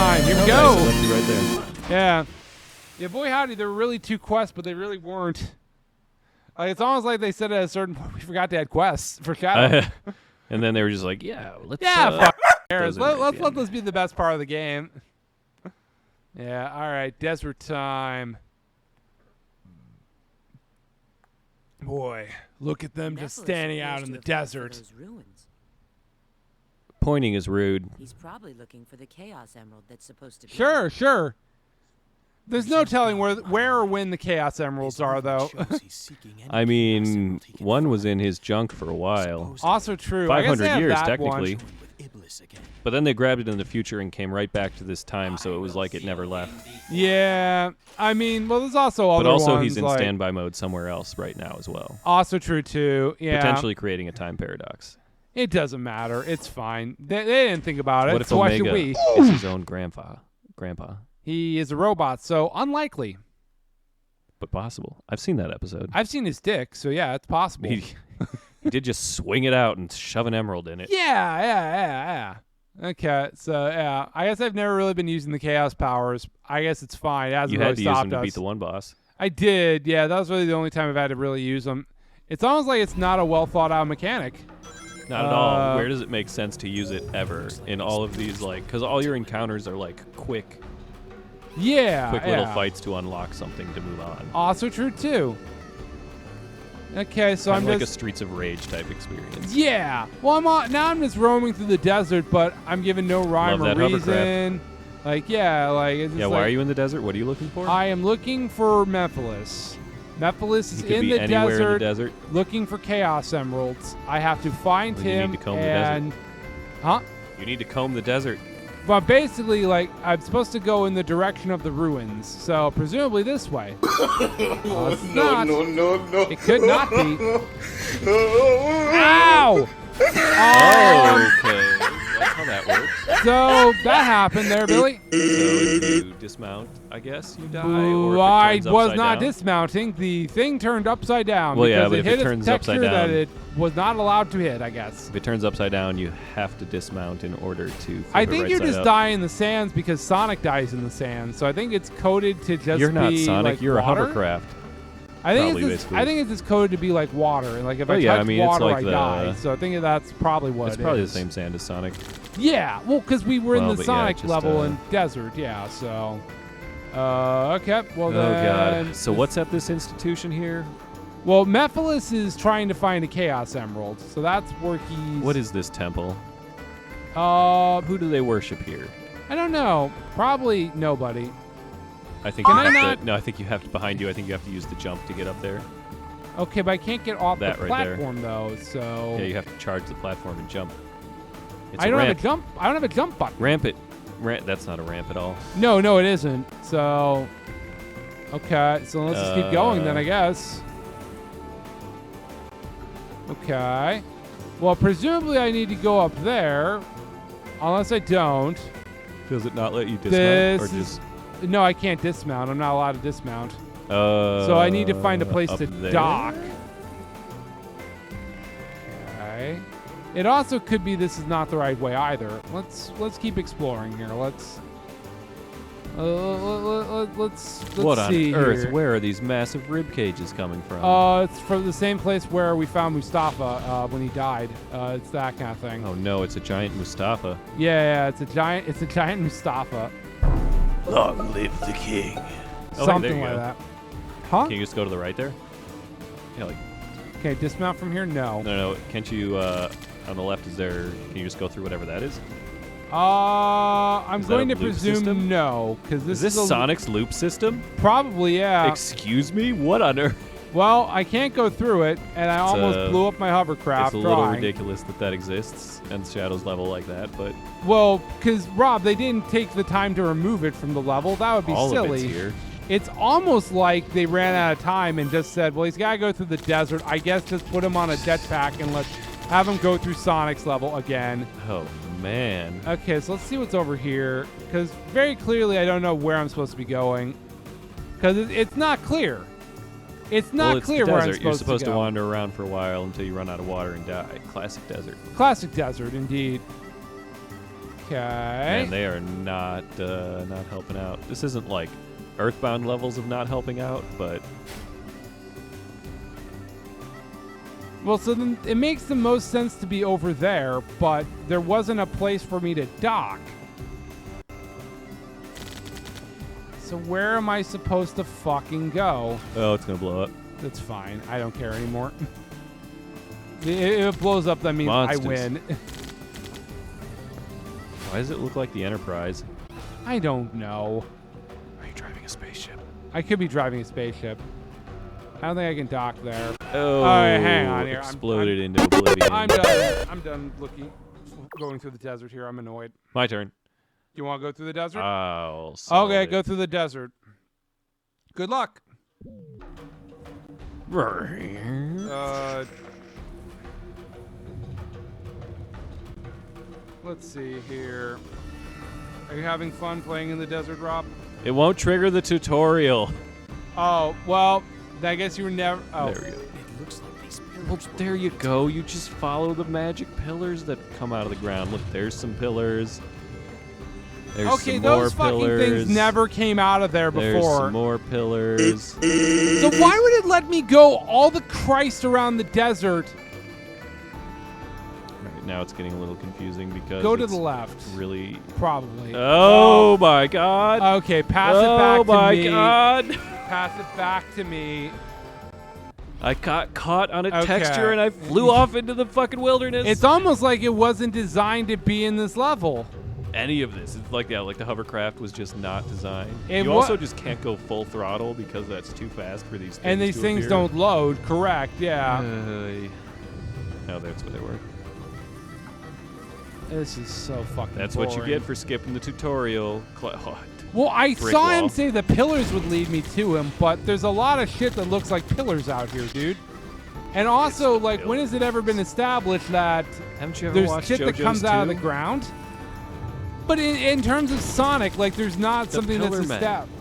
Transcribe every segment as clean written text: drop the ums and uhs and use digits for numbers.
time. Here we go. Nice, I left you right there. Yeah. Yeah, boy howdy, there were really 2 quests, but they really weren't. It's almost like they said at a certain point, we forgot to add quests for Shadow. And then they were just like, yeah, let's... fuck cares. those Let's are let this be the best part of the game. Yeah, all right, desert time. Boy, look at them just standing out in the desert. Pointing is rude. He's probably looking for the Chaos Emerald that's supposed to be. Sure. There's no telling where or when the Chaos Emeralds are, though. I mean, one was in his junk for a while. Also true. 500 years, technically. But then they grabbed it in the future and came right back to this time, so it was like it never left. Yeah, I mean, well, there's also other ones. But also ones, he's in like, standby mode somewhere else right now as well. Also true, too. Yeah. Potentially creating a time paradox. It doesn't matter. It's fine. They didn't think about it. What if so why should Omega we? is his own grandpa? He is a robot, so unlikely. But possible. I've seen that episode. I've seen his dick, so yeah, it's possible. He did just swing it out and shove an emerald in it. Yeah. Okay, so yeah, I guess I've never really been using the chaos powers. I guess it's fine. It hasn't You really had to use stopped them to us. beat the one boss. I did, yeah. That was really the only time I've had to really use them. It's almost like it's not a well thought out mechanic. Not at all. Where does it make sense to use it ever in all of these, like, because all your encounters are like quick little fights to unlock something to move on. Also true too. Okay, so Kind I'm of like just a Streets of Rage type experience. yeah. Well, now I'm just roaming through the desert, but I'm given no rhyme Love or that reason. hovercraft. Like it's just Why like, are you in the desert? What are you looking for? I am looking for Mephiles. Mephiles is He could in be the anywhere desert, in the desert. looking for Chaos Emeralds. I have to find Well, you him need to comb the and desert. huh? You need to comb the desert. But basically, like, I'm supposed to go in the direction of the ruins, so presumably this way. It's not. No. It could not be. Ow! Okay. That's how that works. So that happened there, Billy. So if you dismount, I guess you die. Or if it I turns was upside not down. dismounting. The thing turned upside down Well, yeah, because but it if hit it a turns texture upside that down- it was not allowed to hit, I guess. If it turns upside down, you have to dismount in order to flip I it think right you side just up. die in the sands because Sonic dies in the sands. So I think it's coded to just You're not be Sonic. like You're water. a hovercraft. I think Probably, it's basically. just coded to be like water. And like if Oh, I yeah, touch I mean, it's water, like I the- die. So I think that's probably what It's it probably is. the same sand as Sonic. Yeah, well, because we were in Well, the but yeah, Sonic just, level and desert, yeah. So, okay, well Oh then. god. So what's at this institution here? Well, Mephiles is trying to find a Chaos Emerald, so that's where he's. What is this temple? Who Who do they worship here? I don't know. Probably nobody. I think Can you I have not- to. No, I think you have to behind you. I think you have to use the jump to get up there. Okay, but I can't get off That the right there. platform though. So. Yeah, you have to charge the platform and jump. It's I a don't ramp. have a jump. I don't have a jump button. Ramp it. That's not a ramp at all. No, it isn't. So. Okay, so let's just keep going then, I guess. Okay. Well, presumably I need to go up there, unless I don't. Does it not let you dismount? This or is- just No, I can't dismount. I'm not allowed to dismount. So I need to find a place up to there? dock. Okay. It also could be this is not the right way either. Let's keep exploring here. Let's What on see earth? here. Where are these massive rib cages coming from? It's from the same place where we found Mustafa when he died. It's that kind of thing. Oh no, it's a giant Mustafa. Yeah, it's a giant Mustafa. Long live the king. Oh, Something there you like go. that. Huh? Can you just go to the right there? Yeah, like Okay, dismount from here? No. no. Can't you? On the left, is there? Can you just go through whatever that is? I'm Is that going a to loop presume system? no, because Is this a Sonic's loop system? Probably, yeah. Excuse me? What on earth? Well, I can't go through it, and I almost blew up my hovercraft It's a little trying. ridiculous that exists and Shadows level like that, but Well, because Rob, they didn't take the time to remove it from the level. That would be all silly. of it's here. It's almost like they ran out of time and just said, well, he's got to go through the desert. I guess just put him on a jetpack and let's have him go through Sonic's level again. Oh man. Okay, so let's see what's over here. Because very clearly I don't know where I'm supposed to be going. Because it's not clear. It's not Well, it's clear the where I'm desert. You're supposed supposed to to go. wander around for a while until you run out of water and die. Classic desert. Classic desert, indeed. Okay. And they are not helping out. This isn't like Earthbound levels of not helping out, but Well, so then it makes the most sense to be over there, but there wasn't a place for me to dock. So where am I supposed to fucking go? oh, it's gonna blow up. That's fine. I don't care anymore. If it blows up, that means Monsters. I win. Why does it look like the Enterprise? I don't know. Are you driving a spaceship? I could be driving a spaceship. I don't think I can dock there. Oh, All right, hang on here. Exploded into oblivion. I'm done. I'm done going through the desert here. I'm annoyed. My turn. You want to go through the desert? I'll solve Okay, it. go through the desert. Good luck. Let's see here. Are you having fun playing in the desert, Rob? It won't trigger the tutorial. Oh, well, I guess you were never... Oh. There we go. It looks like these pillars. Well, there you go. You just follow the magic pillars that come out of the ground. Look, there's some pillars. There's Okay, some those more fucking pillars. things never came out of there before. There's some more pillars. So why would it let me go all the Christ around the desert? Right, now it's getting a little confusing because Go to it's the left. Really. Probably. Oh my God. Okay, pass it back to me. Oh my God. Pass it back to me. I got caught on a Okay. texture and I flew off into the fucking wilderness. It's almost like it wasn't designed to be in this level. Any of this. It's like, yeah, like the hovercraft was just not designed. It You wa- also just can't go full throttle because that's too fast for these things And these to things appear. don't load, correct, yeah. Oh, that's what they were. This is so fucking That's what you boring. get for skipping the tutorial. Well, I Brick saw him wall. say the pillars would lead me to him, but there's a lot of shit that looks like pillars out here, dude. And also, like, when has it ever been established that Haven't you ever there's watched shit that JoJo's comes out of the 2? ground? But in terms of Sonic, like, there's not The something that's Pillar Men. established.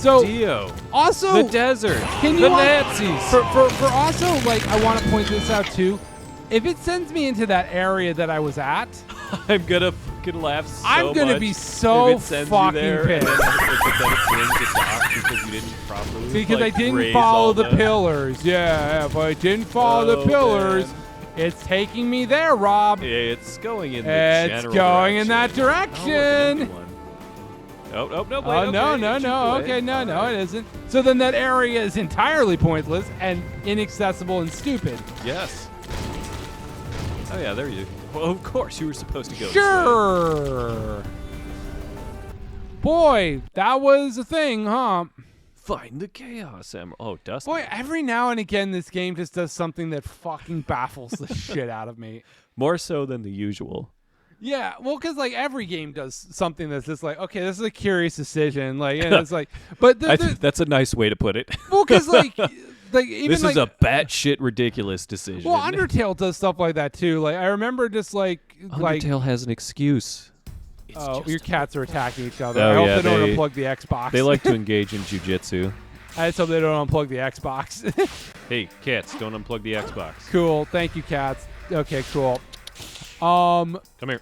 So, Dio. also, The desert. can you the want- Nazis. for also, like, I want to point this out too. If it sends me into that area that I was at, I'm gonna fucking laugh so I'm gonna much be so if it sends you fucking there pissed. And then it brings it off because you didn't properly because like, I didn't raise follow all the pillars. Yeah, if I didn't follow the Oh, pillars, man. it's taking me there, Rob. Yeah, it's going in the It's general going in that direction. Oh, look, an empty direction. one. Oh, no, wait, Oh, okay, no, you no, shoot no. away. Okay, no, All no, right. it isn't. So then that area is entirely pointless and inaccessible and stupid. Yes. Oh, yeah, there you go. Well, of course, you were supposed to go this way. Sure. Boy, that was a thing, huh? Find the Chaos Emerald. Oh, Dusty. Boy, every now and again, this game just does something that fucking baffles the shit out of me. More so than the usual. Yeah, well, because like every game does something that's just like, okay, this is a curious decision, like, and it's like, but I think that's a nice way to put it. well, because like even This like, is a batshit ridiculous decision. well, Undertale does stuff like that too. Like I remember just like Undertale has an excuse. oh, your cats are attacking each other. Oh, I hope yeah, they don't they- unplug the Xbox. They like to engage in jujitsu. I just hope they don't unplug the Xbox. Hey, cats, don't unplug the Xbox. Cool, thank you, cats. Okay, cool. Come here.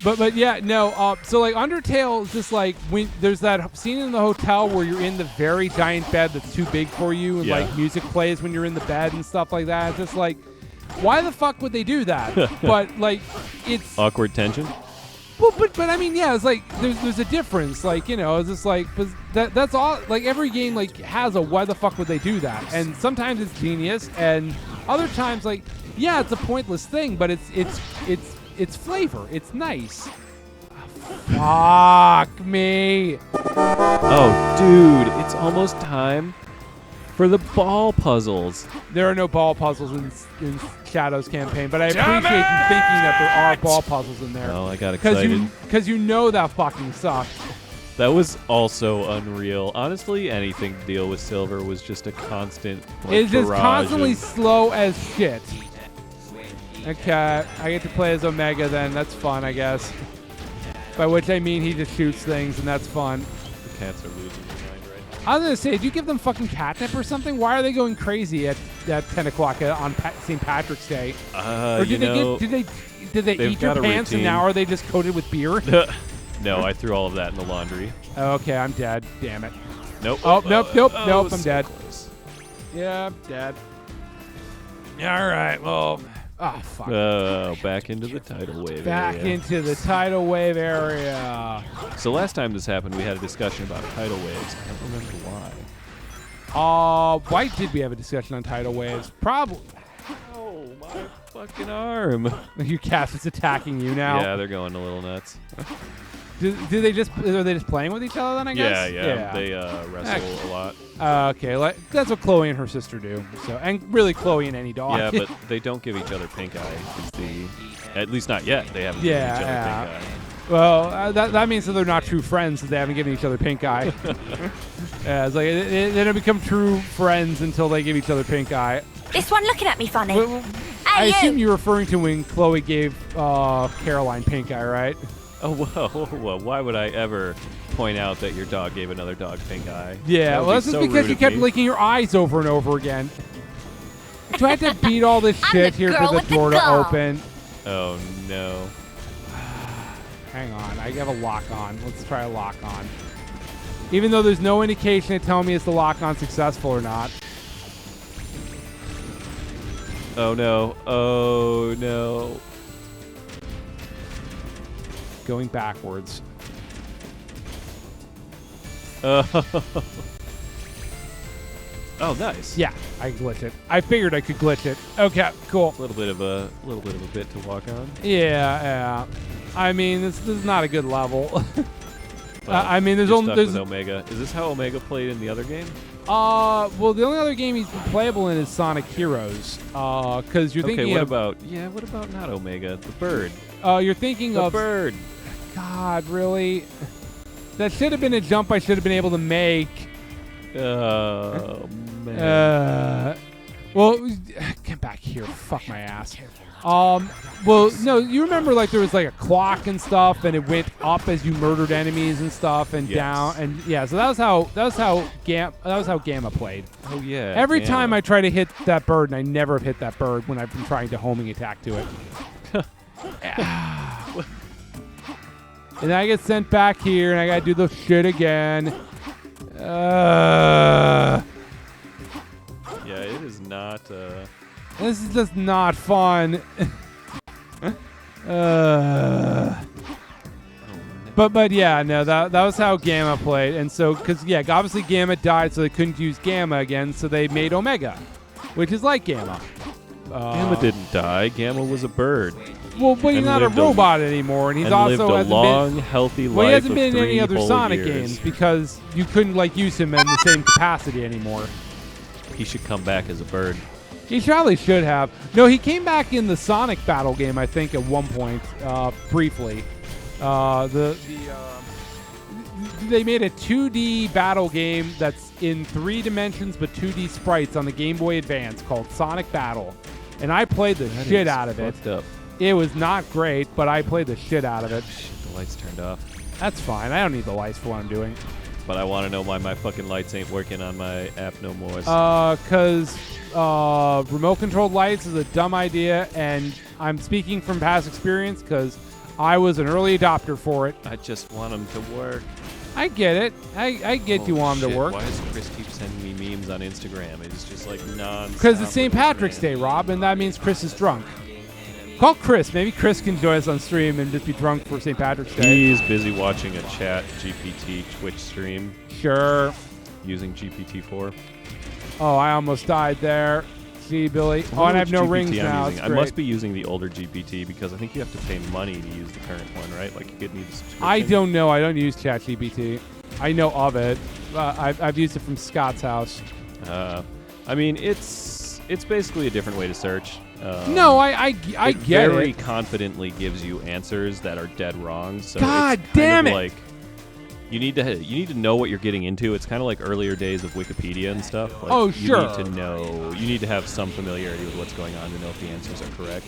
But yeah, no. So like Undertale is just like when there's that scene in the hotel where you're in the very giant bed that's too big for you, and Yeah. like music plays when you're in the bed and stuff like that. It's just like, why the fuck would they do that? But like, it's Awkward tension. well, but I mean, yeah, it's like there's a difference. Like it's just like that's all. Like every game like has a why the fuck would they do that? And sometimes it's genius, and other times like yeah, it's a pointless thing, but it's flavor. It's nice. Fuck me. Oh, dude, it's almost time for the ball puzzles. There are no ball puzzles in Shadow's campaign, but I appreciate you thinking that there are ball puzzles in there. Oh, I got excited. Because you know that fucking sucks. That was also unreal. Honestly, anything to deal with Silver was just a constant like, It's just barrage constantly of- slow as shit. Okay, I get to play as Omega then. That's fun, I guess. By which I mean he just shoots things, and that's fun. The cats are losing their mind right I was gonna say, do you give them fucking catnip or something? Why are they going crazy at 10 o'clock on St. Patrick's Day? Or did they eat your pants and now are they just coated with beer? No, I threw all of that in the laundry. Okay, I'm dead. Damn it. Nope. Oh, nope. I'm so dead. Close. Yeah, I'm dead. All right. Well. Oh, fuck. Back into the tidal wave Back area. into the tidal wave area. So last time this happened, we had a discussion about tidal waves. I don't remember why. Why did we have a discussion on tidal waves? Probably. Oh, my fucking arm. Your cat is attacking you now. Yeah, they're going a little nuts. Are they just playing with each other then, I guess? Yeah. They wrestle a lot. Okay, that's what Chloe and her sister do. So, and really Chloe and any dog. Yeah, but they don't give each other pink eye. At least not yet. They haven't given each other pink eye. Well, that means that they're not true friends since they haven't given each other pink eye. Yeah, it's like they don't become true friends until they give each other pink eye. This one looking at me funny. I assume you're referring to when Chloe gave Caroline pink eye, right? Oh, well, why would I ever point out that your dog gave another dog pink eye? Yeah, well, that's just because you kept licking your eyes over and over again. Do I have to beat all this shit here for the door to open? Oh, no. Hang on, I have a lock on. Let's try a lock on. Even though there's no indication to tell me is the lock on successful or not. Oh, no. Oh, no. Going backwards. Oh, nice. Yeah, I glitched it. I figured I could glitch it. Okay, cool. A little bit of a bit to walk on. Yeah. I mean, this is not a good level. Well, I mean, there's with Omega. Is this how Omega played in the other game? Well, the only other game he's playable in is Sonic Heroes. Because you're thinking what about not Omega? The bird. You're thinking of the bird. God, really? That should have been a jump I should have been able to make. Oh man. Well, get back here. Fuck my ass. Well, no, you remember like there was like a clock and stuff, and it went up as you murdered enemies and stuff, and down, and yeah. So that was how Gamma played. Oh yeah. Every time I try to hit that bird, and I never have hit that bird when I've been trying to homing attack to it. And then I get sent back here, and I gotta do the shit again. Yeah, it is not. This is just not fun. But yeah, no, that was how Gamma played, and so because obviously Gamma died, so they couldn't use Gamma again, so they made Omega, which is like Gamma. Gamma didn't die. Gamma was a bird. Well, but he's not a robot anymore, and he's also lived a long, healthy life. Well, he hasn't of been in any 3 other whole Sonic years. games because you couldn't use him in the same capacity anymore. He should come back as a bird. He probably should have. No, he came back in the Sonic Battle game, I think, at one point, briefly. They made a 2D battle game that's in 3 dimensions but 2D sprites on the Game Boy Advance called Sonic Battle, and I played the shit out of it. Up. It was not great, but I played the shit out of it. Shit, the lights turned off. That's fine. I don't need the lights for what I'm doing. But I want to know why my fucking lights ain't working on my app no more. Because remote-controlled lights is a dumb idea, and I'm speaking from past experience because I was an early adopter for it. I just want them to work. I get it. I get you want them to work. Why does Chris keep sending me memes on Instagram? It's just like non. Because it's St. Patrick's Day, Rob, and that means Chris is drunk. Call Chris. Maybe Chris can join us on stream and just be drunk for St. Patrick's Day. He's busy watching a chat GPT Twitch stream. Sure. Using GPT-4. Oh, I almost died there. See, Billy. Oh, and I have no rings now. I must be using the older GPT because I think you have to pay money to use the current one, right? Like you get need a subscription. I don't know. I don't use ChatGPT. I know of it. I've used it from Scott's house. I mean, it's basically a different way to search. No, I get it. Very confidently gives you answers that are dead wrong. So God it's damn kind of it! Like you need to know what you're getting into. It's kind of like earlier days of Wikipedia and stuff. Like, oh sure. You need to know. You need to have some familiarity with what's going on to know if the answers are correct.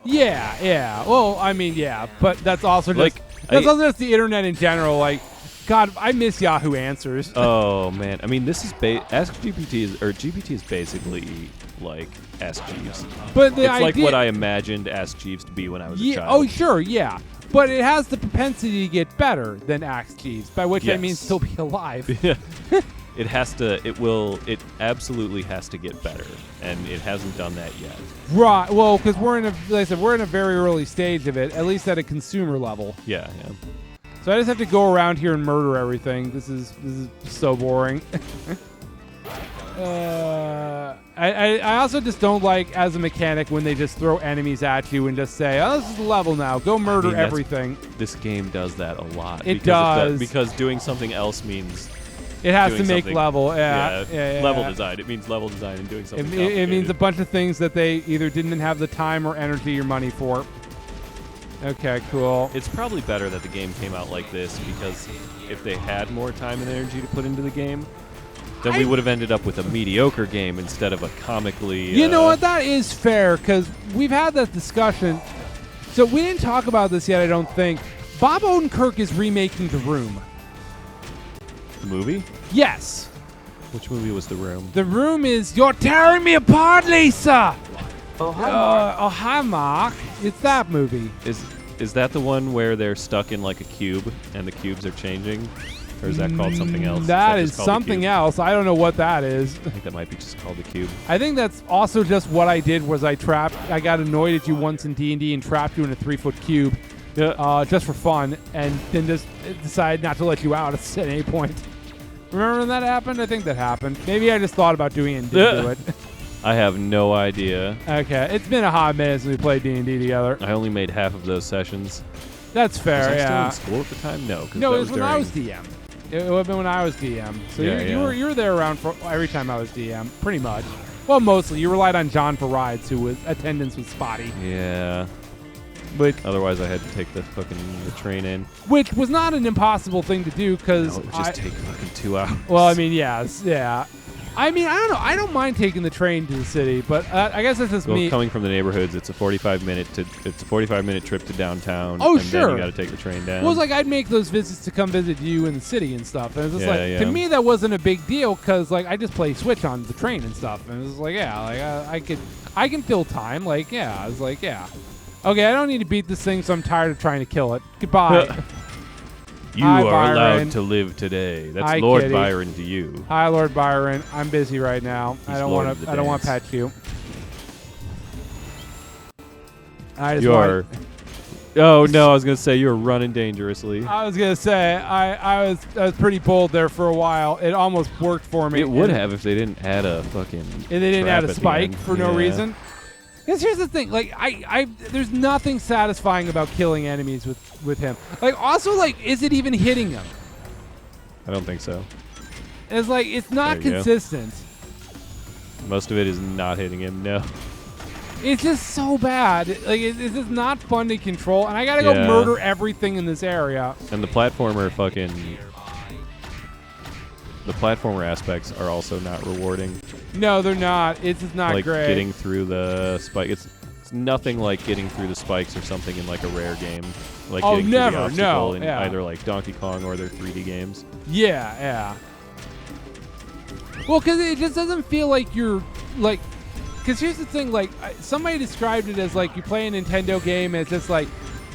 Yeah. Well, I mean, yeah, but that's also just that's also just the internet in general. Like God, I miss Yahoo Answers. Oh man, I mean, this is Ask GPT GPT is basically like Ask Jeeves. But the it's idea, like what I imagined Ask Jeeves to be when I was a child. Oh, sure, yeah. But it has the propensity to get better than Ask Jeeves, by which I mean still be alive. Yeah. It absolutely has to get better, and it hasn't done that yet. Right. Well, because like I said, we're in a very early stage of it, at least at a consumer level. Yeah. So I just have to go around here and murder everything. This is so boring. I also just don't like, as a mechanic, when they just throw enemies at you and just say, "Oh, this is the level now. Go murder everything." This game does that a lot. It does. Because doing something else means it has to make level. Yeah. Level design. It means level design and doing something. It means a bunch of things that they either didn't have the time or energy or money for. Okay, cool. It's probably better that the game came out like this, because if they had more time and energy to put into the game, then we would have ended up with a mediocre game instead of a comically... You know what? That is fair, because we've had that discussion. So we didn't talk about this yet, I don't think. Bob Odenkirk is remaking The Room. The movie? Yes. Which movie was The Room? The Room is... You're tearing me apart, Lisa! Oh, hi, Mark. Oh, hi, Mark. It's that movie. Is that the one where they're stuck in like a cube and the cubes are changing? Or is that called something else? That is something else. I don't know what that is. I think that might be just called the cube. I think that's also just what I did was I got annoyed at you once in D&D and trapped you in a 3-foot cube just for fun, and then just decided not to let you out at any point. Remember when that happened? I think that happened. Maybe I just thought about doing it and didn't do it. I have no idea. Okay, it's been a hot minute since we played D&D together. I only made half of those sessions. That's fair, was I still in school at the time? No. No, it was when I was DM. It would have been when I was DM. So you were there around for every time I was DM, pretty much. Well, mostly. You relied on John for rides, attendance was spotty. Yeah. But otherwise, I had to take the train in. Which was not an impossible thing to do, because... No, it would just take fucking 2 hours. Well, I mean, yes, yeah. I mean, I don't know. I don't mind taking the train to the city, but I guess that's just me. Coming from the neighborhoods, it's a 45-minute trip to downtown. Oh, and sure. Then you got to take the train down. Well, it's like I'd make those visits to come visit you in the city and stuff, and it's just to yeah. me that wasn't a big deal, because like I just play Switch on the train and stuff, and it was like I can fill time, like I was like okay, I don't need to beat this thing, so I'm tired of trying to kill it. Goodbye. You Hi, are Byron. allowed to live today. That's Hi, Lord Kitty. Byron to you. Hi, Lord Byron. I'm busy right now. I don't want to pet you. Oh no, I was gonna say you were running dangerously. I was gonna say I was pretty bold there for a while. It almost worked for me. It would have if they didn't add a fucking. And they didn't add a spike for no reason. Because here's the thing, like there's nothing satisfying about killing enemies with him. Like also, like, is it even hitting him? I don't think so. It's like it's not consistent. Most of it is not hitting him. No. It's just so bad. Like it's just not fun to control, and I gotta go murder everything in this area. And the platformer aspects are also not rewarding. No, they're not. It's just not like great. Like getting through the spike. It's nothing like getting through the spikes or something in like a rare game. Like getting through the obstacle in either like Donkey Kong or their 3D games. Yeah. Well, because it just doesn't feel like you're like. Because here's the thing, like somebody described it as like you play a Nintendo game, and it's just like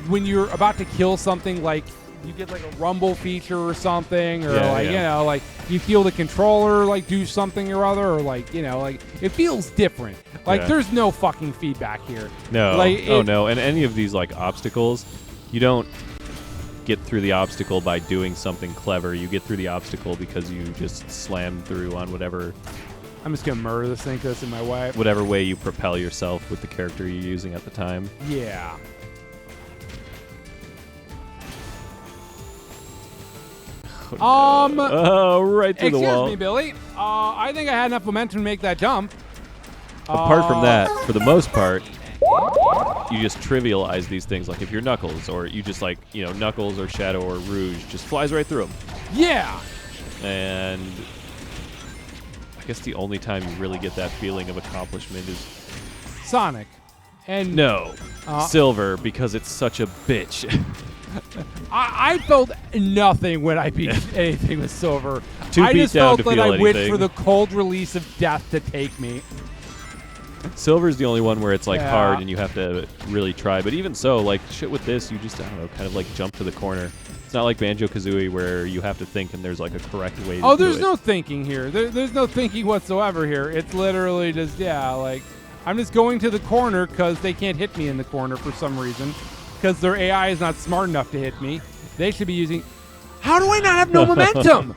when you're about to kill something, like you get like a rumble feature or something, or you know, like you feel the controller like do something or other, or like, you know, like it feels different. Like there's no fucking feedback here. No. Like, no. And any of these like obstacles, you don't get through the obstacle by doing something clever. You get through the obstacle because you just slam through on whatever. I'm just gonna murder this thing because it's in my way. Whatever way you propel yourself with the character you're using at the time. Yeah. Oh, right through the wall. Excuse me, Billy. I think I had enough momentum to make that jump. Apart from that, for the most part, you just trivialize these things. Like if you're Knuckles, or you just like, you know, Knuckles or Shadow or Rouge, just flies right through them. Yeah. And I guess the only time you really get that feeling of accomplishment is Sonic. And no, Silver, because it's such a bitch. I felt nothing when I beat anything with silver. I beat just down felt to that feel I wished anything. for the cold release of death to take me. Silver's the only one where it's like Yeah. hard and you have to really try. But even so, like shit with this, you just, I don't know, kind of like jump to the corner. It's not like Banjo-Kazooie where you have to think and there's like a correct way to do it. Oh, there's no thinking here. There's no thinking whatsoever here. It's literally just, like, I'm just going to the corner because they can't hit me in the corner for some reason. Because their AI is not smart enough to hit me. They should be using... How do I not have no momentum?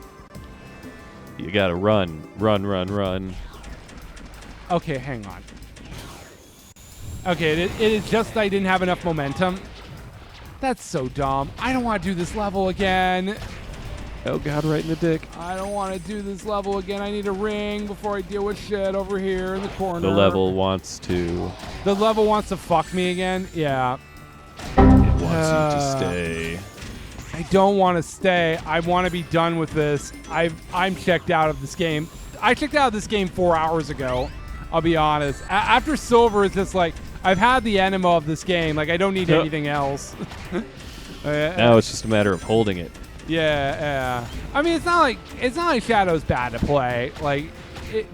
You gotta run. Okay, hang on. Okay, it is just I didn't have enough momentum. That's so dumb. I don't want to do this level again. Oh god, right in the dick. I don't want to do this level again. I need a ring before I deal with shit over here in the corner. The level wants to... The level wants to fuck me again? Yeah. It wants you to stay. I don't want to stay. I want to be done with this. I'm checked out of this game. I checked out of this game 4 hours ago. I'll be honest. After silver, it's just like, I've had the enema of this game. Like, I don't need anything else. Now it's just a matter of holding it. Yeah. I mean, it's not like Shadow's bad to play. Like,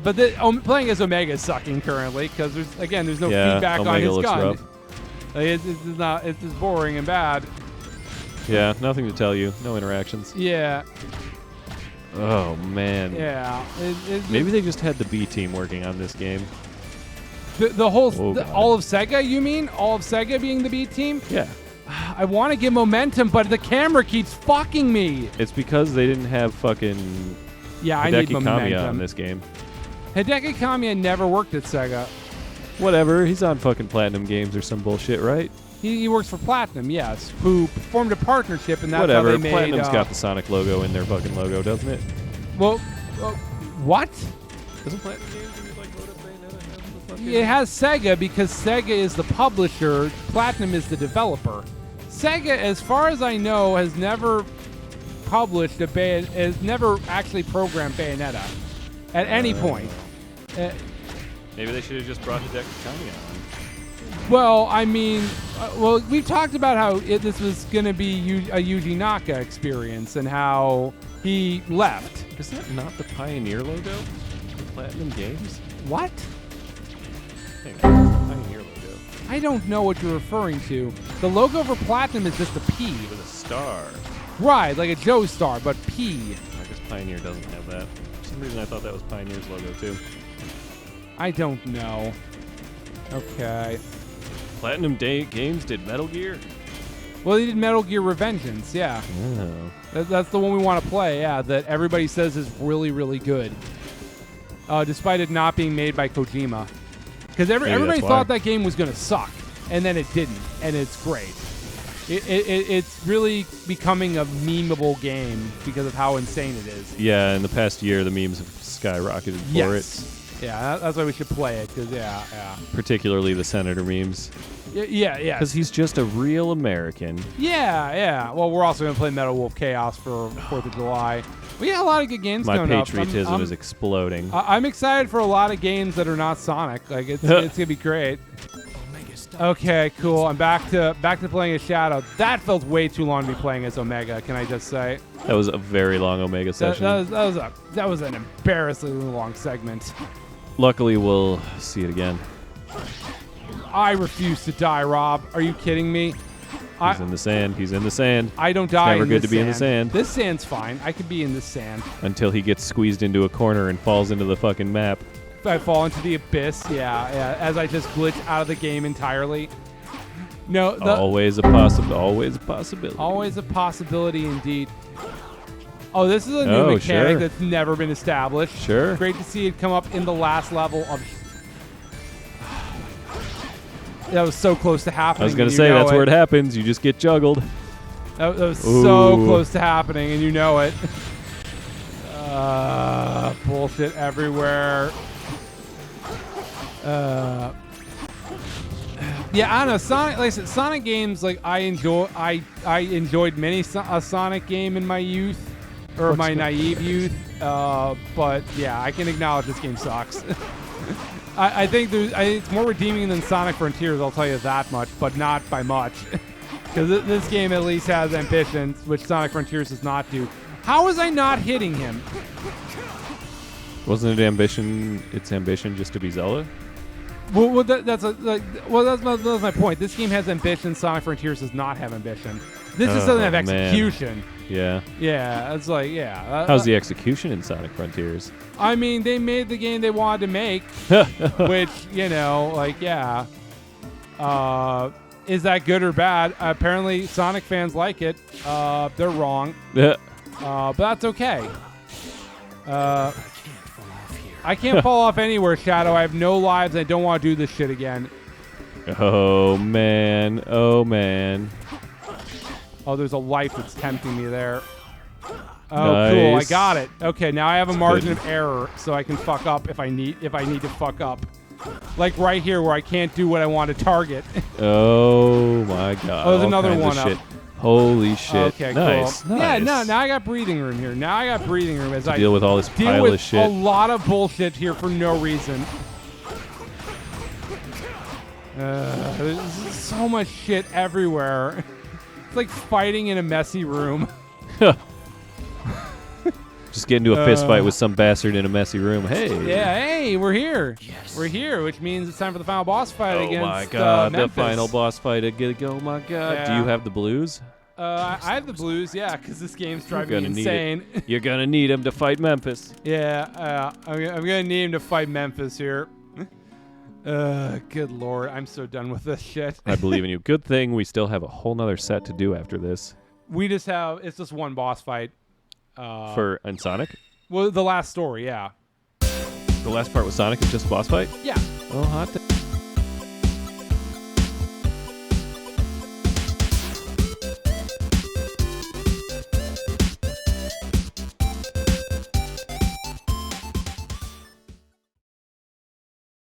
but playing as Omega is sucking currently because there's no feedback Omega on his looks gun. rough. Like, it's just boring and bad. Yeah, nothing to tell you. No interactions. Yeah. Oh man. Yeah. Maybe they just had the B team working on this game. All of Sega, you mean? All of Sega being the B team? Yeah. I want to get momentum, but the camera keeps fucking me. It's because they didn't have fucking I need Hideki momentum. Kamiya on this game. Hideki Kamiya never worked at Sega. Whatever, he's on fucking Platinum Games or some bullshit, right? He works for Platinum, yes, who formed a partnership, and that's Whatever, how they made... Platinum's got the Sonic logo in their fucking logo, doesn't it? Well, what? Doesn't Platinum Games like load up Bayonetta have the fucking... It has Sega because Sega is the publisher, Platinum is the developer. Sega, as far as I know, has never published has never actually programmed Bayonetta at any point. Maybe they should have just brought Hideki Kamiya on. Well, I mean, we've talked about how this was going to be a Yuji Naka experience and how he left. Is that not the Pioneer logo for Platinum Games? What? Hang on, it's the Pioneer logo. I don't know what you're referring to. The logo for Platinum is just a P. With a star. Right, like a Joe star, but P. I guess Pioneer doesn't have that. For some reason I thought that was Pioneer's logo too. I don't know. Okay. Platinum Games did Metal Gear? Well, they did Metal Gear Revengeance, yeah. Oh. That's the one we want to play, yeah, that everybody says is really, really good. Despite it not being made by Kojima. Because everybody thought that game was going to suck, and then it didn't, and it's great. It's really becoming a memeable game because of how insane it is. Yeah, in the past year, the memes have skyrocketed for it. Yeah, that's why we should play it, because, yeah. Particularly the Senator memes. Yeah. Because he's just a real American. Yeah. Well, we're also going to play Metal Wolf Chaos for 4th of July. We got a lot of good games coming up. My patriotism is exploding. I'm excited for a lot of games that are not Sonic. Like, it's going to be great. Okay, cool. I'm back to playing as Shadow. That felt way too long to be playing as Omega, can I just say? That was a very long Omega session. That was an embarrassingly long segment. Luckily, we'll see it again. I refuse to die, Rob. Are you kidding me? He's in the sand. He's in the sand. I don't die It's never in good this to be sand. in the sand. This sand's fine. I could be in this sand. Until he gets squeezed into a corner and falls into the fucking map. If I fall into the abyss, yeah, as I just glitch out of the game entirely. No, always a possibility. Always a possibility indeed. Oh, this is a new mechanic that's never been established. Sure. Great to see it come up in the last level of... That was so close to happening. I was going to say, that's where it happens. You just get juggled. That was so close to happening, and you know it. Bullshit everywhere. Yeah, I don't know. Sonic, like I said, Sonic games, like I enjoyed many a Sonic game in my youth, or my naive youth. But yeah, I can acknowledge this game sucks. I think it's more redeeming than Sonic Frontiers. I'll tell you that much, but not by much. Because this game at least has ambitions, which Sonic Frontiers does not do. How was I not hitting him? Wasn't it its ambition just to be Zelda? Well, that's my point. This game has ambition. Sonic Frontiers does not have ambition. This just doesn't have execution. Man. Yeah. Yeah, it's like, yeah. How's the execution in Sonic Frontiers? I mean, they made the game they wanted to make, which, you know, like, yeah. Is that good or bad? Apparently, Sonic fans like it. They're wrong. But that's okay. I can't fall off anywhere, Shadow. I have no lives. I don't want to do this shit again. Oh, man. Oh, man. Oh, there's a life that's tempting me there. Oh, nice. cool. I got it. Okay, now I have a margin of error, so I can fuck up if I need to fuck up. Like right here where I can't do what I want to target. Oh, my God. Oh, there's another one up. Shit. Holy shit. Okay, nice. cool. Nice. Yeah, now I got breathing room here. Now I got breathing room as I deal with all this pile of shit. a lot of bullshit here for no reason. There's so much shit everywhere. It's like fighting in a messy room. Just get into a fist fight with some bastard in a messy room. Hey. Yeah, hey, we're here. Yes. We're here, which means it's time for the final boss fight against Oh my God, Memphis. the final boss fight again. Oh my God. Yeah. Do you have the blues? I have the blues, yeah, because this game's driving me insane. You're going to need him to fight Memphis. Yeah, I'm going to need him to fight Memphis here. Good Lord, I'm so done with this shit. I believe in you. Good thing we still have a whole nother set to do after this. It's just one boss fight. And Sonic? Well, the last story, yeah. The last part with Sonic is just a boss fight? Yeah. Oh, hot.